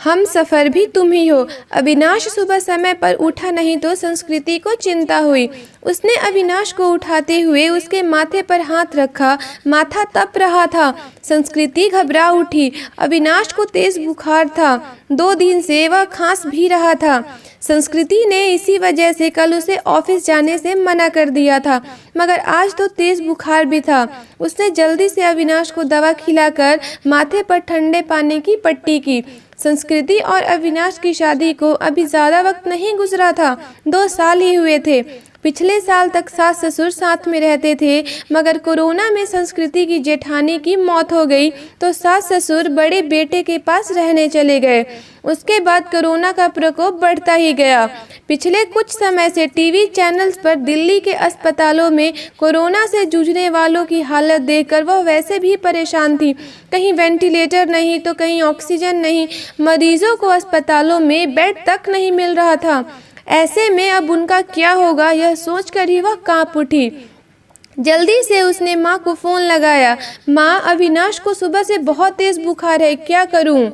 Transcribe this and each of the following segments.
हम सफ़र भी तुम ही हो। अविनाश सुबह समय पर उठा नहीं तो संस्कृति को चिंता हुई। उसने अविनाश को उठाते हुए उसके माथे पर हाथ रखा। माथा तप रहा था। संस्कृति घबरा उठी। अविनाश को तेज बुखार था। 2 दिन से वह खांस भी रहा था। संस्कृति ने इसी वजह से कल उसे ऑफिस जाने से मना कर दिया था, मगर आज तो तेज बुखार भी था। उसने जल्दी से अविनाश को दवा खिलाकर माथे पर ठंडे पानी की पट्टी की। संस्कृति और अविनाश की शादी को अभी ज़्यादा वक्त नहीं गुजरा था, 2 साल ही हुए थे। पिछले साल तक सास ससुर साथ में रहते थे, मगर कोरोना में संस्कृति की जेठानी की मौत हो गई तो सास ससुर बड़े बेटे के पास रहने चले गए। उसके बाद कोरोना का प्रकोप बढ़ता ही गया। पिछले कुछ समय से टीवी चैनल्स पर दिल्ली के अस्पतालों में कोरोना से जूझने वालों की हालत देखकर वह वैसे भी परेशान थी। कहीं वेंटिलेटर नहीं तो कहीं ऑक्सीजन नहीं, मरीजों को अस्पतालों में बेड तक नहीं मिल रहा था। ऐसे में अब उनका क्या होगा, यह सोचकर ही वह कांप उठी। जल्दी से उसने माँ को फ़ोन लगाया। माँ, अविनाश को सुबह से बहुत तेज़ बुखार है, क्या करूँ?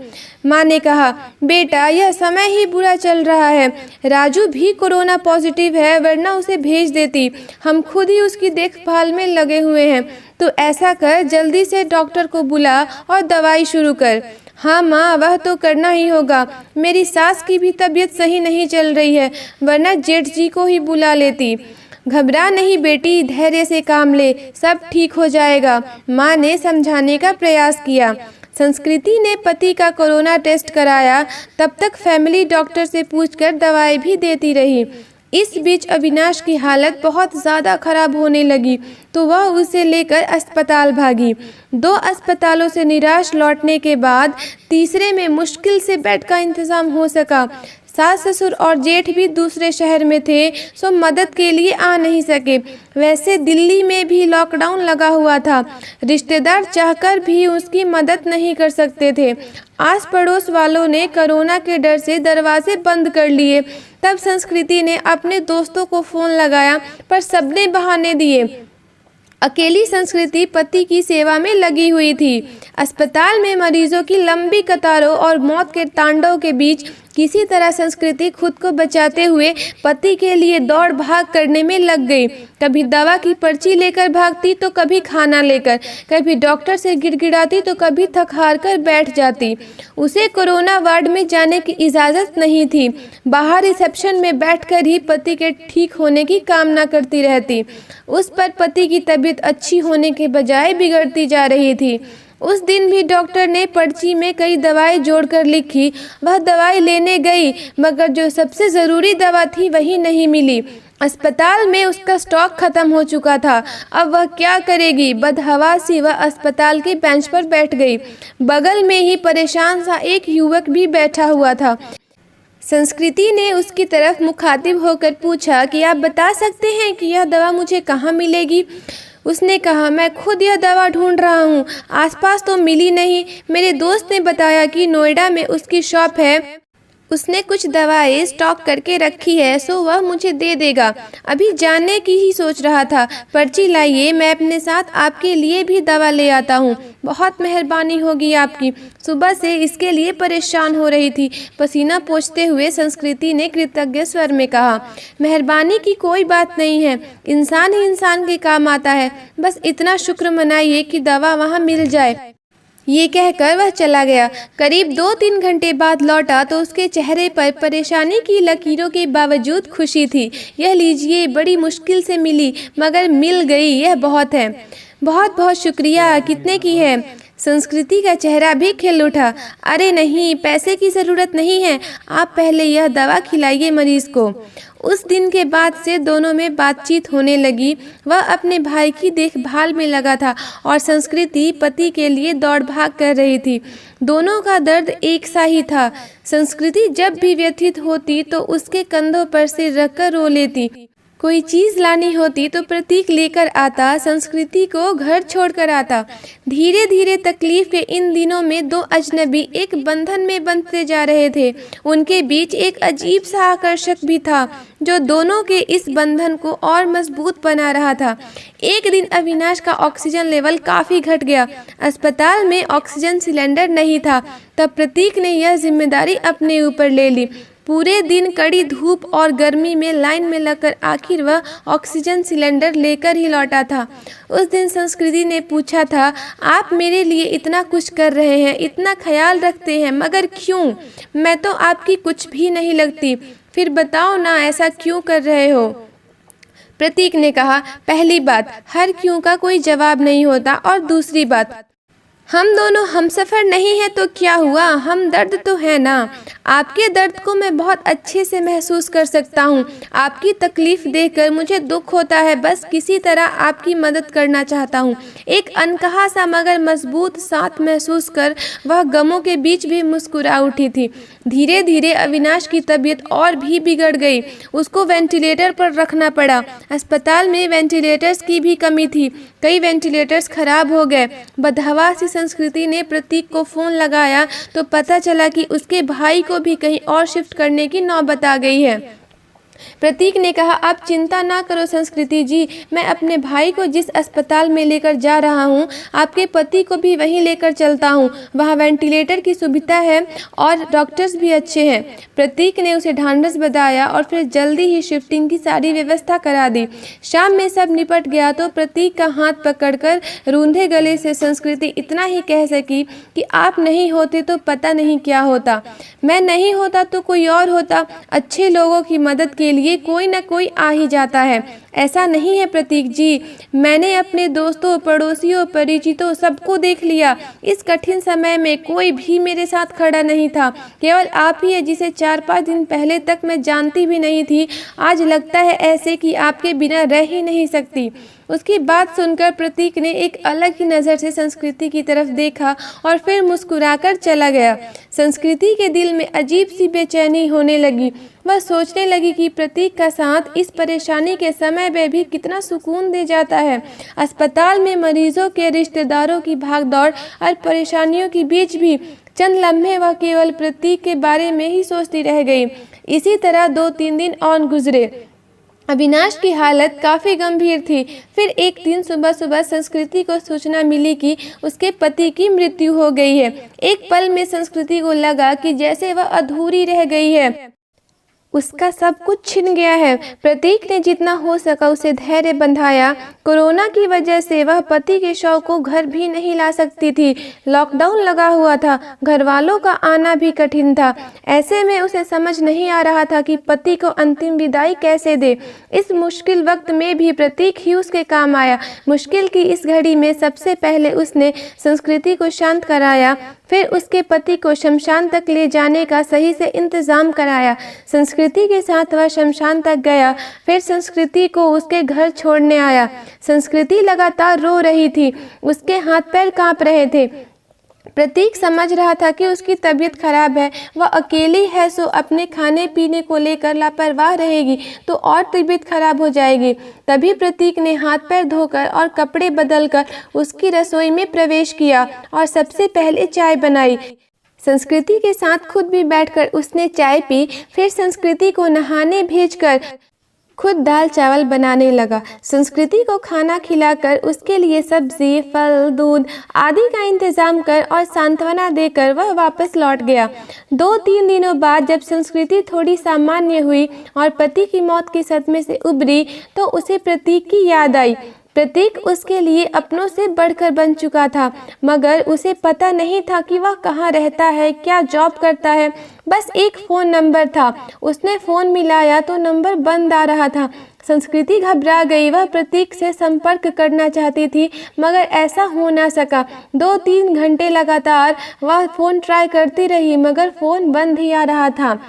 माँ ने कहा, बेटा यह समय ही बुरा चल रहा है। राजू भी कोरोना पॉजिटिव है, वरना उसे भेज देती। हम खुद ही उसकी देखभाल में लगे हुए हैं। तो ऐसा कर, जल्दी से डॉक्टर को बुला और दवाई शुरू कर। हाँ माँ, वह तो करना ही होगा। मेरी सास की भी तबीयत सही नहीं चल रही है, वरना जेठ जी को ही बुला लेती। घबरा नहीं बेटी, धैर्य से काम ले, सब ठीक हो जाएगा। माँ ने समझाने का प्रयास किया। संस्कृति ने पति का कोरोना टेस्ट कराया। तब तक फैमिली डॉक्टर से पूछकर दवाई भी देती रही। इस बीच अविनाश की हालत बहुत ज़्यादा खराब होने लगी तो वह उसे लेकर अस्पताल भागी। 2 अस्पतालों से निराश लौटने के बाद तीसरे में मुश्किल से बेड का इंतज़ाम हो सका। सास ससुर और जेठ भी दूसरे शहर में थे, सो मदद के लिए आ नहीं सके। वैसे दिल्ली में भी लॉकडाउन लगा हुआ था। रिश्तेदार चाहकर भी उसकी मदद नहीं कर सकते थे। आस पड़ोस वालों ने कोरोना के डर से दरवाजे बंद कर लिए। तब संस्कृति ने अपने दोस्तों को फ़ोन लगाया, पर सबने बहाने दिए। अकेली संस्कृति पति की सेवा में लगी हुई थी। अस्पताल में मरीजों की लंबी कतारों और मौत के तांडव के बीच किसी तरह संस्कृति खुद को बचाते हुए पति के लिए दौड़ भाग करने में लग गई। कभी दवा की पर्ची लेकर भागती तो कभी खाना लेकर, कभी डॉक्टर से गिड़गिड़ाती तो कभी थक हार कर बैठ जाती। उसे कोरोना वार्ड में जाने की इजाज़त नहीं थी। बाहर रिसेप्शन में बैठकर ही पति के ठीक होने की कामना करती रहती। उस पर पति की तबीयत अच्छी होने के बजाय बिगड़ती जा रही थी। उस दिन भी डॉक्टर ने पर्ची में कई दवाई जोड़कर लिखी। वह दवाई लेने गई, मगर जो सबसे ज़रूरी दवा थी वही नहीं मिली। अस्पताल में उसका स्टॉक खत्म हो चुका था। अब वह क्या करेगी? बदहवासी वह अस्पताल के बेंच पर बैठ गई। बगल में ही परेशान सा एक युवक भी बैठा हुआ था। संस्कृति ने उसकी तरफ मुखातिब होकर पूछा कि आप बता सकते हैं कि यह दवा मुझे कहाँ मिलेगी? उसने कहा, मैं खुद यह दवा ढूंढ रहा हूँ, आसपास तो मिली नहीं। मेरे दोस्त ने बताया कि नोएडा में उसकी शॉप है, उसने कुछ दवाएं स्टॉक करके रखी है, सो वह मुझे दे देगा। अभी जाने की ही सोच रहा था। पर्ची लाइए, मैं अपने साथ आपके लिए भी दवा ले आता हूँ। बहुत मेहरबानी होगी आपकी। सुबह से इसके लिए परेशान हो रही थी। पसीना पोंछते हुए संस्कृति ने कृतज्ञ स्वर में कहा, मेहरबानी की कोई बात नहीं है, इंसान ही इंसान के काम आता है। बस इतना शुक्र मनाइए कि दवा वहाँ मिल जाए। ये कहकर वह चला गया। करीब 2-3 घंटे बाद लौटा तो उसके चेहरे पर परेशानी की लकीरों के बावजूद खुशी थी। यह लीजिए, बड़ी मुश्किल से मिली, मगर मिल गई, यह बहुत है। बहुत बहुत शुक्रिया। कितने की है? संस्कृति का चेहरा भी खिल उठा। अरे नहीं, पैसे की ज़रूरत नहीं है, आप पहले यह दवा खिलाइए मरीज़ को। उस दिन के बाद से दोनों में बातचीत होने लगी। वह अपने भाई की देखभाल में लगा था और संस्कृति पति के लिए दौड़ भाग कर रही थी। दोनों का दर्द एक सा ही था। संस्कृति जब भी व्यथित होती तो उसके कंधों पर सिर रखकर रो लेती। कोई चीज़ लानी होती तो प्रतीक लेकर आता, संस्कृति को घर छोड़कर आता। धीरे धीरे तकलीफ के इन दिनों में दो अजनबी एक बंधन में बंधते जा रहे थे। उनके बीच एक अजीब सा आकर्षक भी था जो दोनों के इस बंधन को और मजबूत बना रहा था। एक दिन अविनाश का ऑक्सीजन लेवल काफ़ी घट गया। अस्पताल में ऑक्सीजन सिलेंडर नहीं था। तब प्रतीक ने यह जिम्मेदारी अपने ऊपर ले ली। पूरे दिन कड़ी धूप और गर्मी में लाइन में लगकर आखिर वह ऑक्सीजन सिलेंडर लेकर ही लौटा था। उस दिन संस्कृति ने पूछा था, आप मेरे लिए इतना कुछ कर रहे हैं, इतना ख्याल रखते हैं, मगर क्यों? मैं तो आपकी कुछ भी नहीं लगती। फिर बताओ ना, ऐसा क्यों कर रहे हो? प्रतीक ने कहा, पहली बात, हर क्यों का कोई जवाब नहीं होता, और दूसरी बात, हम दोनों हमसफ़र नहीं हैं तो क्या हुआ, हम दर्द तो है ना। आपके दर्द को मैं बहुत अच्छे से महसूस कर सकता हूँ। आपकी तकलीफ़ देखकर मुझे दुख होता है, बस किसी तरह आपकी मदद करना चाहता हूँ। एक अनकहा सा मगर मजबूत साथ महसूस कर वह गमों के बीच भी मुस्कुरा उठी थी। धीरे धीरे अविनाश की तबीयत और भी बिगड़ गई। उसको वेंटिलेटर पर रखना पड़ा। अस्पताल में वेंटिलेटर्स की भी कमी थी। कई वेंटिलेटर्स खराब हो गए। बदहवासी संस्कृति ने प्रतीक को फ़ोन लगाया तो पता चला कि उसके भाई को भी कहीं और शिफ्ट करने की नौबत आ गई है। प्रतीक ने कहा, आप चिंता ना करो संस्कृति जी, मैं अपने भाई को जिस अस्पताल में लेकर जा रहा हूँ, आपके पति को भी वहीं लेकर चलता हूँ। वहाँ वेंटिलेटर की सुविधा है और डॉक्टर्स भी अच्छे हैं। प्रतीक ने उसे ढांढस बंधाया और फिर जल्दी ही शिफ्टिंग की सारी व्यवस्था करा दी। शाम में सब निपट गया तो प्रतीक का हाथ पकड़कर रूंधे गले से संस्कृति इतना ही कह सकी कि आप नहीं होते तो पता नहीं क्या होता। मैं नहीं होता तो कोई और होता। अच्छे लोगों की मदद के लिए कोई ना कोई आ ही जाता है। ऐसा नहीं है प्रतीक जी, मैंने अपने दोस्तों, पड़ोसियों, परिचितों सबको देख लिया। इस कठिन समय में कोई भी मेरे साथ खड़ा नहीं था। केवल आप ही है जिसे 4-5 दिन पहले तक मैं जानती भी नहीं थी। आज लगता है ऐसे कि आपके बिना रह ही नहीं सकती। उसकी बात सुनकर प्रतीक ने एक अलग ही नज़र से संस्कृति की तरफ देखा और फिर मुस्कुराकर चला गया। संस्कृति के दिल में अजीब सी बेचैनी होने लगी। वह सोचने लगी कि प्रतीक का साथ इस परेशानी के समय में भी कितना सुकून दे जाता है। अस्पताल में मरीजों के रिश्तेदारों की भागदौड़ और परेशानियों के बीच भी चंद लम्हे वह केवल प्रतीक के बारे में ही सोचती रह गई। इसी तरह 2-3 दिन और गुजरे। अविनाश की हालत काफ़ी गंभीर थी। फिर एक दिन सुबह सुबह संस्कृति को सूचना मिली कि उसके पति की मृत्यु हो गई है। एक पल में संस्कृति को लगा कि जैसे वह अधूरी रह गई है, उसका सब कुछ छिन गया है। प्रतीक ने जितना हो सका उसे धैर्य बंधाया। कोरोना की वजह से वह पति के शव को घर भी नहीं ला सकती थी। लॉकडाउन लगा हुआ था, घर वालों का आना भी कठिन था। ऐसे में उसे समझ नहीं आ रहा था कि पति को अंतिम विदाई कैसे दे। इस मुश्किल वक्त में भी प्रतीक ही उसके काम आया। मुश्किल की इस घड़ी में सबसे पहले उसने संस्कृति को शांत कराया, फिर उसके पति को शमशान तक ले जाने का सही से इंतज़ाम कराया। संस्कृति के साथ वह शमशान तक गया, फिर संस्कृति को उसके घर छोड़ने आया। संस्कृति लगातार रो रही थी, उसके हाथ पैर कांप रहे थे। प्रतीक समझ रहा था कि उसकी तबीयत खराब है, वह अकेली है, सो अपने खाने पीने को लेकर लापरवाह रहेगी तो और तबीयत खराब हो जाएगी। तभी प्रतीक ने हाथ पैर धोकर और कपड़े बदलकर उसकी रसोई में प्रवेश किया और सबसे पहले चाय बनाई। संस्कृति के साथ खुद भी बैठकर उसने चाय पी। फिर संस्कृति को नहाने भेजकर खुद दाल चावल बनाने लगा। संस्कृति को खाना खिलाकर उसके लिए सब्जी, फल, दूध आदि का इंतजाम कर और सांत्वना देकर वह वापस लौट गया। 2-3 दिनों बाद जब संस्कृति थोड़ी सामान्य हुई और पति की मौत के सदमे से उबरी तो उसे प्रतीक की याद आई। प्रतीक उसके लिए अपनों से बढ़कर बन चुका था, मगर उसे पता नहीं था कि वह कहाँ रहता है, क्या जॉब करता है। बस एक फ़ोन नंबर था। उसने फ़ोन मिलाया तो नंबर बंद आ रहा था। संस्कृति घबरा गई। वह प्रतीक से संपर्क करना चाहती थी, मगर ऐसा हो ना सका। 2-3 घंटे लगातार वह फ़ोन ट्राई करती रही, मगर फ़ोन बंद ही आ रहा था।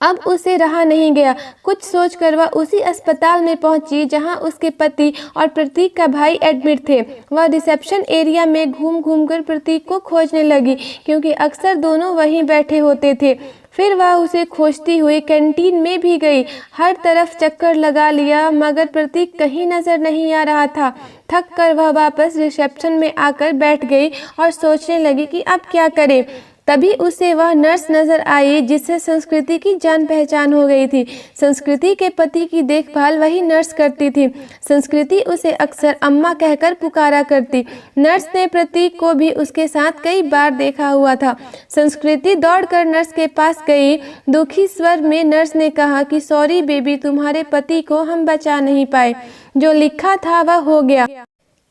अब उसे रहा नहीं गया। कुछ सोचकर वह उसी अस्पताल में पहुंची जहां उसके पति और प्रतीक का भाई एडमिट थे। वह रिसेप्शन एरिया में घूम घूम कर प्रतीक को खोजने लगी, क्योंकि अक्सर दोनों वहीं बैठे होते थे। फिर वह उसे खोजती हुई कैंटीन में भी गई। हर तरफ चक्कर लगा लिया मगर प्रतीक कहीं नजर नहीं आ रहा था। थक कर वह वापस रिसेप्शन में आकर बैठ गई और सोचने लगी कि अब क्या करे। तभी उसे वह नर्स नजर आई जिससे संस्कृति की जान पहचान हो गई थी। संस्कृति के पति की देखभाल वही नर्स करती थी। संस्कृति उसे अक्सर अम्मा कहकर पुकारा करती। नर्स ने प्रतीक को भी उसके साथ कई बार देखा हुआ था। संस्कृति दौड़कर नर्स के पास गई। दुखी स्वर में नर्स ने कहा कि सॉरी बेबी, तुम्हारे पति को हम बचा नहीं पाए। जो लिखा था वह हो गया।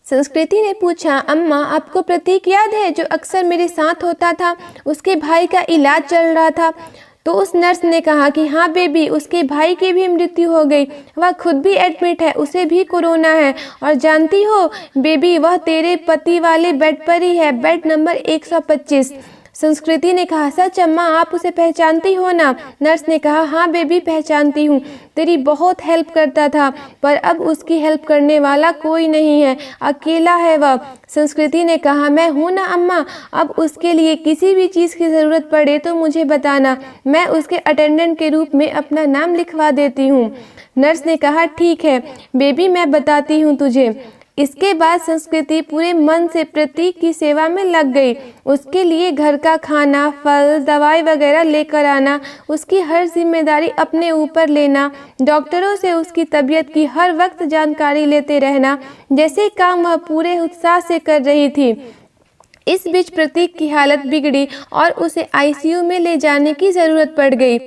संस्कृति ने पूछा, अम्मा आपको प्रतीक याद है जो अक्सर मेरे साथ होता था? उसके भाई का इलाज चल रहा था। तो उस नर्स ने कहा कि हाँ बेबी, उसके भाई की भी मृत्यु हो गई। वह खुद भी एडमिट है, उसे भी कोरोना है। और जानती हो बेबी, वह तेरे पति वाले बेड पर ही है, बेड नंबर 125। संस्कृति ने कहा, सच अम्मा, आप उसे पहचानती हो ना? नर्स ने कहा, हाँ बेबी पहचानती हूँ, तेरी बहुत हेल्प करता था पर अब उसकी हेल्प करने वाला कोई नहीं है, अकेला है वह। संस्कृति ने कहा, मैं हूँ ना अम्मा, अब उसके लिए किसी भी चीज़ की ज़रूरत पड़े तो मुझे बताना, मैं उसके अटेंडेंट के रूप में अपना नाम लिखवा देती हूँ। नर्स ने कहा, ठीक है बेबी, मैं बताती हूँ तुझे। इसके बाद संस्कृति पूरे मन से प्रतीक की सेवा में लग गई। उसके लिए घर का खाना, फल, दवाई वगैरह लेकर आना, उसकी हर जिम्मेदारी अपने ऊपर लेना, डॉक्टरों से उसकी तबीयत की हर वक्त जानकारी लेते रहना, जैसे काम वह पूरे उत्साह से कर रही थी। इस बीच प्रतीक की हालत बिगड़ी और उसे आईसीयू में ले जाने की ज़रूरत पड़ गई।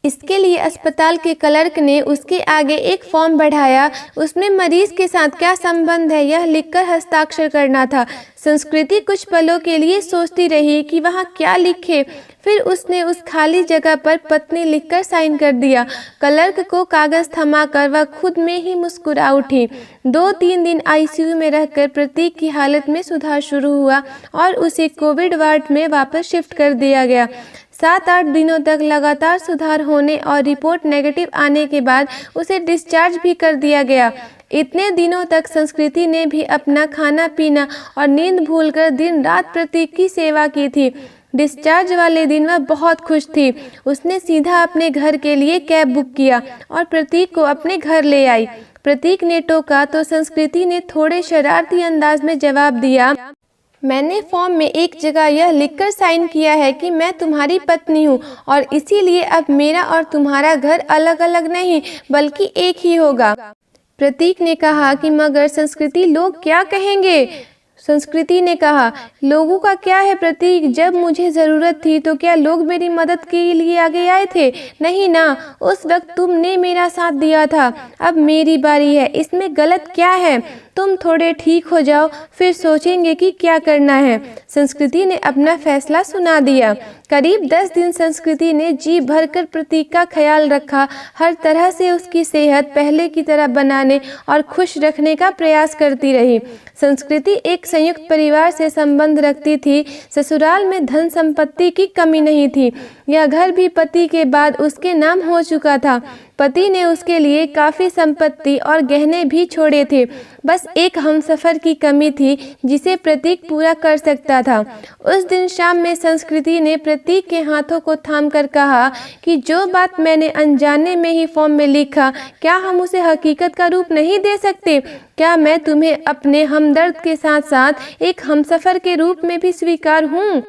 इसके लिए अस्पताल के क्लर्क ने उसके आगे एक फॉर्म बढ़ाया। उसमें मरीज के साथ क्या संबंध है यह लिखकर हस्ताक्षर करना था। संस्कृति कुछ पलों के लिए सोचती रही कि वहाँ क्या लिखे। फिर उसने उस खाली जगह पर पत्नी लिखकर साइन कर दिया। क्लर्क को कागज थमाकर वह खुद में ही मुस्कुरा उठी। 2-3 दिन आईसीयू में रहकर प्रतीक की हालत में सुधार शुरू हुआ और उसे कोविड वार्ड में वापस शिफ्ट कर दिया गया। 7-8 दिनों तक लगातार सुधार होने और रिपोर्ट नेगेटिव आने के बाद उसे डिस्चार्ज भी कर दिया गया। इतने दिनों तक संस्कृति ने भी अपना खाना पीना और नींद भूलकर दिन रात प्रतीक की सेवा की थी। डिस्चार्ज वाले दिन वह बहुत खुश थी। उसने सीधा अपने घर के लिए कैब बुक किया और प्रतीक को अपने घर ले आई। प्रतीक ने टोका तो संस्कृति ने थोड़े शरारती अंदाज में जवाब दिया, मैंने फॉर्म में एक जगह यह लिखकर साइन किया है कि मैं तुम्हारी पत्नी हूँ और इसीलिए अब मेरा और तुम्हारा घर अलग अलग नहीं बल्कि एक ही होगा। प्रतीक ने कहा कि मगर संस्कृति, लोग क्या कहेंगे? संस्कृति ने कहा, लोगों का क्या है प्रतीक, जब मुझे ज़रूरत थी तो क्या लोग मेरी मदद के लिए आगे आए थे? नहीं ना, उस वक्त तुमने मेरा साथ दिया था, अब मेरी बारी है, इसमें गलत क्या है? तुम थोड़े ठीक हो जाओ फिर सोचेंगे कि क्या करना है। संस्कृति ने अपना फैसला सुना दिया। करीब 10 दिन संस्कृति ने जी भरकर प्रतीक का ख्याल रखा। हर तरह से उसकी सेहत पहले की तरह बनाने और खुश रखने का प्रयास करती रही। संस्कृति एक संयुक्त परिवार से संबंध रखती थी। ससुराल में धन संपत्ति की कमी नहीं थी। यह घर भी पति के बाद उसके नाम हो चुका था। पति ने उसके लिए काफ़ी संपत्ति और गहने भी छोड़े थे। बस एक हमसफ़र की कमी थी जिसे प्रतीक पूरा कर सकता था। उस दिन शाम में संस्कृति ने प्रतीक के हाथों को थामकर कहा कि जो बात मैंने अनजाने में ही फॉर्म में लिखा, क्या हम उसे हकीकत का रूप नहीं दे सकते? क्या मैं तुम्हें अपने हमदर्द के साथ साथ एक हमसफ़र के रूप में भी स्वीकार हूँ?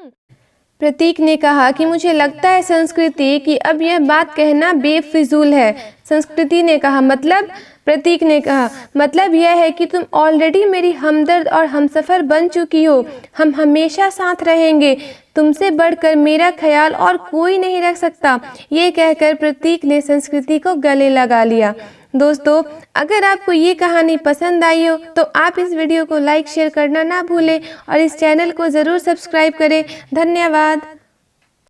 प्रतीक ने कहा कि मुझे लगता है संस्कृति कि अब यह बात कहना बेफिजूल है। संस्कृति ने कहा, मतलब? प्रतीक ने कहा, मतलब यह है कि तुम ऑलरेडी मेरी हमदर्द और हमसफ़र बन चुकी हो। हम हमेशा साथ रहेंगे। तुमसे बढ़कर मेरा ख्याल और कोई नहीं रख सकता। ये कहकर प्रतीक ने संस्कृति को गले लगा लिया। दोस्तों, अगर आपको ये कहानी पसंद आई हो तो आप इस वीडियो को लाइक शेयर करना ना भूलें और इस चैनल को ज़रूर सब्सक्राइब करें। धन्यवाद।